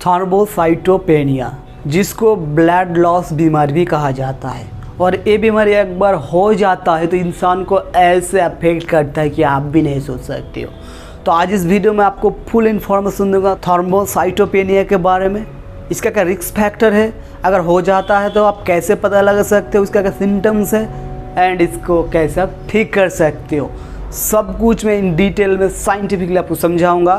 Thrombocytopenia, जिसको blood loss बीमारी भी कहा जाता है। और ये बीमारी एक बार हो जाता है तो इंसान को ऐसे अफेक्ट करता है कि आप भी नहीं सोच सकते हो। तो आज इस वीडियो में आपको फुल इन्फॉर्मेशन दूंगा थ्रोम्बोसाइटोपेनिया के बारे में। इसका क्या रिस्क फैक्टर है, अगर हो जाता है तो आप कैसे पता लगा सकते हो, इसका क्या सिम्टम्स है एंड इसको कैसे आप ठीक कर सकते हो, सब कुछ मैं इन डिटेल में साइंटिफिकली आपको समझाऊंगा।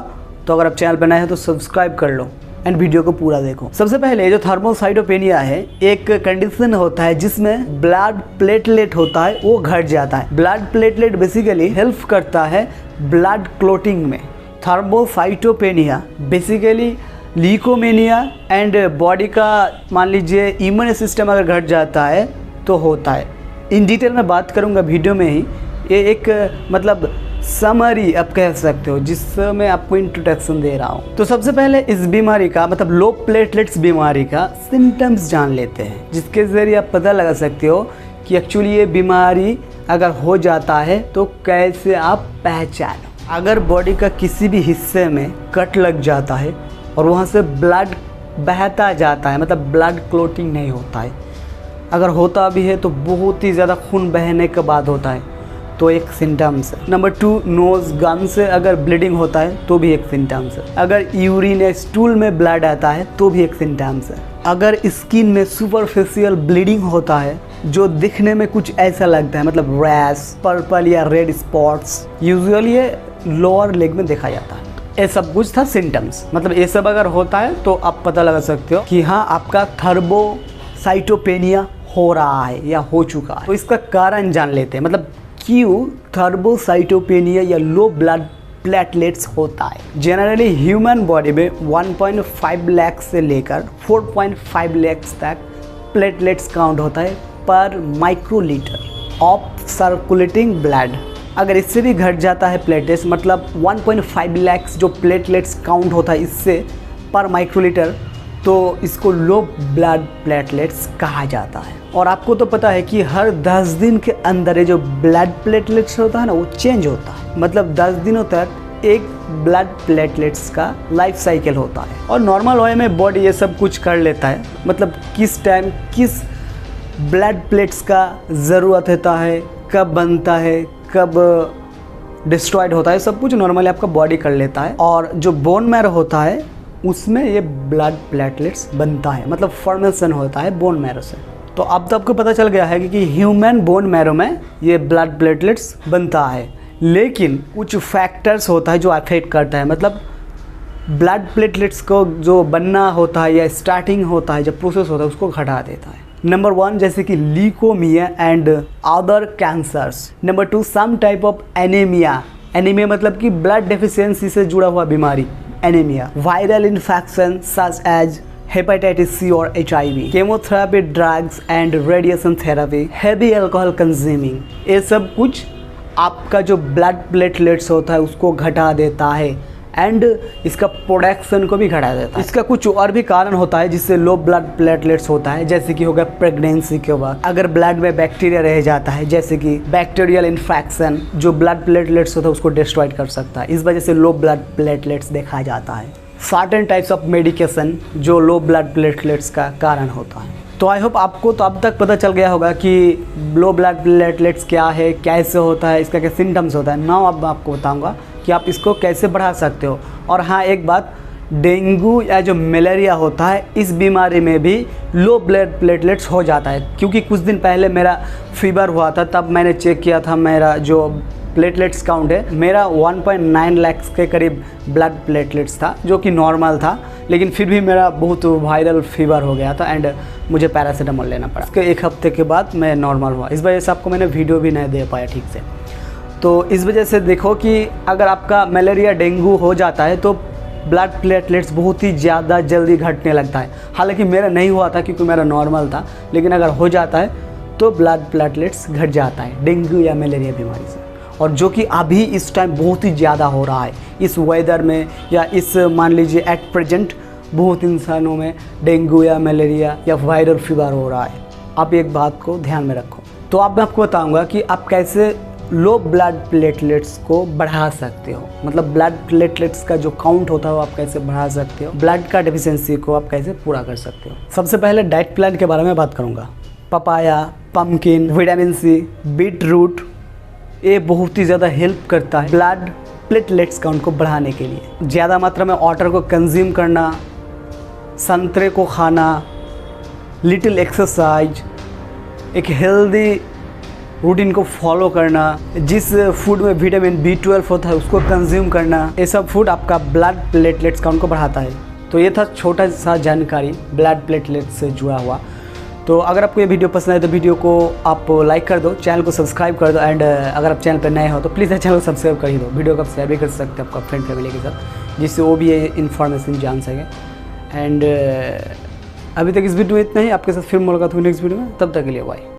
तो अगर आप चैनल पर नए हैं तो सब्सक्राइब कर लो एंड वीडियो को पूरा देखो। सबसे पहले जो थ्रोम्बोसाइटोपेनिया है, एक कंडीशन होता है जिसमें ब्लड प्लेटलेट होता है वो घट जाता है। ब्लड प्लेटलेट बेसिकली हेल्प करता है ब्लड क्लोटिंग में। थ्रोम्बोसाइटोपेनिया बेसिकली लीकोमेनिया एंड बॉडी का मान लीजिए इम्यून सिस्टम अगर घट जाता है तो होता है। इन डिटेल में बात करूंगा वीडियो में ही। ये एक मतलब समरी आप कह सकते हो जिसमें आपको इंट्रोडक्शन दे रहा हूँ। तो सबसे पहले इस बीमारी का मतलब लो प्लेटलेट्स बीमारी का सिम्टम्स जान लेते हैं, जिसके ज़रिए आप पता लगा सकते हो कि एक्चुअली ये बीमारी अगर हो जाता है तो कैसे आप पहचानो। अगर बॉडी का किसी भी हिस्से में कट लग जाता है और वहाँ से ब्लड बहता जाता है, मतलब ब्लड क्लोटिंग नहीं होता है, अगर होता भी है तो बहुत ही ज़्यादा खून बहने के बाद होता है, तो एक सिम्टम्स है। नंबर 2, नोज गन से अगर ब्लीडिंग होता है तो भी एक सिम्टम्स है। अगर यूरिन या स्टूल में ब्लड आता है तो भी एक सिम्टम्स है। अगर स्किन में सुपरफिशियल ब्लीडिंग होता है जो दिखने में कुछ ऐसा लगता है, मतलब रैश, पर्पल या रेड स्पॉट्स, यूजुअली ये लोअर लेग में देखा जाता है। ये सब कुछ था सिम्टम्स, मतलब ये सब अगर होता है तो आप पता लगा सकते हो कि हाँ आपका थ्रोम्बोसाइटोपेनिया हो रहा है या हो चुका है। तो इसका कारण जान लेते हैं, मतलब क्यों थ्रोम्बोसाइटोपेनिया या लो ब्लड प्लेटलेट्स होता है। जनरली ह्यूमन बॉडी में 1.5 लाख से लेकर 4.5 लाख तक प्लेटलेट्स काउंट होता है पर माइक्रोलीटर ऑफ सर्कुलेटिंग ब्लड। अगर इससे भी घट जाता है प्लेटलेट्स, मतलब 1.5 लाख जो प्लेटलेट्स काउंट होता है इससे पर माइक्रोलीटर, तो इसको लो ब्लड प्लेटलेट्स कहा जाता है। और आपको तो पता है कि हर 10 दिन के अंदर ये जो ब्लड प्लेटलेट्स होता है ना वो चेंज होता है, मतलब 10 दिनों तक एक ब्लड प्लेटलेट्स का लाइफ साइकिल होता है। और नॉर्मल वे में बॉडी ये सब कुछ कर लेता है, मतलब किस टाइम किस ब्लड प्लेट्स का ज़रूरत होता है, कब बनता है, कब डिस्ट्रॉयड होता है, सब कुछ नॉर्मली आपका बॉडी कर लेता है। और जो बोन मैरो होता है उसमें ये ब्लड प्लेटलेट्स बनता है, मतलब फॉर्मेशन होता है बोन मैरो से। तो अब तो आपको पता चल गया है कि ह्यूमन बोन मैरो में ये ब्लड प्लेटलेट्स बनता है, लेकिन कुछ फैक्टर्स होता है जो अफेक्ट करता है, मतलब ब्लड प्लेटलेट्स को जो बनना होता है या स्टार्टिंग होता है, जब प्रोसेस होता है उसको घटा देता है। नंबर 1 जैसे कि leukaemia and other cancers. Number 2 some type of anaemia. Anaemia मतलब कि ब्लड डेफिशिएंसी से जुड़ा हुआ बीमारी, anaemia. Viral infection such as hepatitis C और HIV, chemotherapy, drugs and radiation therapy, heavy alcohol consuming, ये सब कुछ आपका जो ब्लड प्लेटलेट्स होता है उसको घटा देता है एंड इसका प्रोडक्शन को भी घटा देता है। इसका कुछ और भी कारण होता है जिससे लो ब्लड प्लेटलेट्स होता है, जैसे कि होगा प्रेगनेंसी के बाद अगर ब्लड में बैक्टीरिया रह जाता है, जैसे कि बैक्टीरियल इन्फेक्शन जो ब्लड प्लेटलेट्स होता है उसको डिस्ट्रॉय कर सकता है, इस वजह से लो ब्लड प्लेटलेट्स देखा जाता है। सर्टेन टाइप्स ऑफ मेडिकेशन जो लो ब्लड प्लेटलेट्स का कारण होता है। तो आई होप आपको तो अब तक पता चल गया होगा कि लो ब्लड प्लेटलेट्स क्या है, कैसे होता है, इसका क्या सिम्टम्स होता है। नाउ अब मैं आपको बताऊंगा कि आप इसको कैसे बढ़ा सकते हो। और हाँ एक बात, डेंगू या जो मलेरिया होता है इस बीमारी में भी लो ब्लड प्लेटलेट्स हो जाता है, क्योंकि कुछ दिन पहले मेरा फीवर हुआ था, तब मैंने चेक किया था, मेरा जो प्लेटलेट्स काउंट है मेरा 1.9 लाख के करीब ब्लड प्लेटलेट्स था, जो कि नॉर्मल था, लेकिन फिर भी मेरा बहुत वायरल फीवर हो गया था एंड मुझे पैरासीटामोल लेना पड़ा। इसके 1 हफ्ते के बाद मैं नॉर्मल हुआ, इस वजह से आपको मैंने वीडियो भी नहीं दे पाया ठीक से। तो इस वजह से देखो कि अगर आपका मलेरिया डेंगू हो जाता है तो ब्लड प्लेटलेट्स बहुत ही ज़्यादा जल्दी घटने लगता है। हालांकि मेरा नहीं हुआ था क्योंकि मेरा नॉर्मल था, लेकिन अगर हो जाता है तो ब्लड प्लेटलेट्स घट जाता है डेंगू या मलेरिया बीमारी से। और जो कि अभी इस टाइम बहुत ही ज़्यादा हो रहा है इस वेदर में, या इस मान लीजिए एट प्रेजेंट बहुत इंसानों में डेंगू या मलेरिया या वायरल फीवर हो रहा है। आप एक बात को ध्यान में रखो। तो अब मैं आपको बताऊंगा कि आप कैसे लो ब्लड प्लेटलेट्स को बढ़ा सकते हो। मतलब ब्लड प्लेटलेट्स का जो काउंट होता है वो आप कैसे बढ़ा सकते हो, ब्लड का डेफिशिएंसी को आप कैसे पूरा कर सकते हो। सबसे पहले डाइट प्लान के बारे में बात करूँगा। Papaya, pumpkin, vitamin C, beetroot, ये बहुत ही ज़्यादा हेल्प करता है ब्लड प्लेटलेट्स काउंट को बढ़ाने के लिए। ज़्यादा मात्रा में वाटर को कंज्यूम करना, संतरे को खाना, लिटिल एक्सरसाइज, एक हेल्दी रूटीन को फॉलो करना, जिस फूड में विटामिन B12 होता है उसको कंज्यूम करना, ये सब फूड आपका ब्लड प्लेटलेट्स काउंट को बढ़ाता है। तो ये था छोटा सा जानकारी ब्लड प्लेटलेट्स से जुड़ा हुआ। तो अगर आपको ये वीडियो पसंद आए तो वीडियो को आप लाइक कर दो, चैनल को सब्सक्राइब कर दो, एंड अगर आप चैनल पर नए हो तो प्लीज़ चैनल को सब्सक्राइब कर ही दो। वीडियो को आप शेयर भी कर सकते हो आपका फ्रेंड फैमिली के साथ, जिससे वो भी ये इन्फॉर्मेशन जान सके। एंड अभी तक इस वीडियो में इतना ही। आपके साथ फिर मुलाकात हुई नेक्स्ट वीडियो में, तब तक के लिए बाय।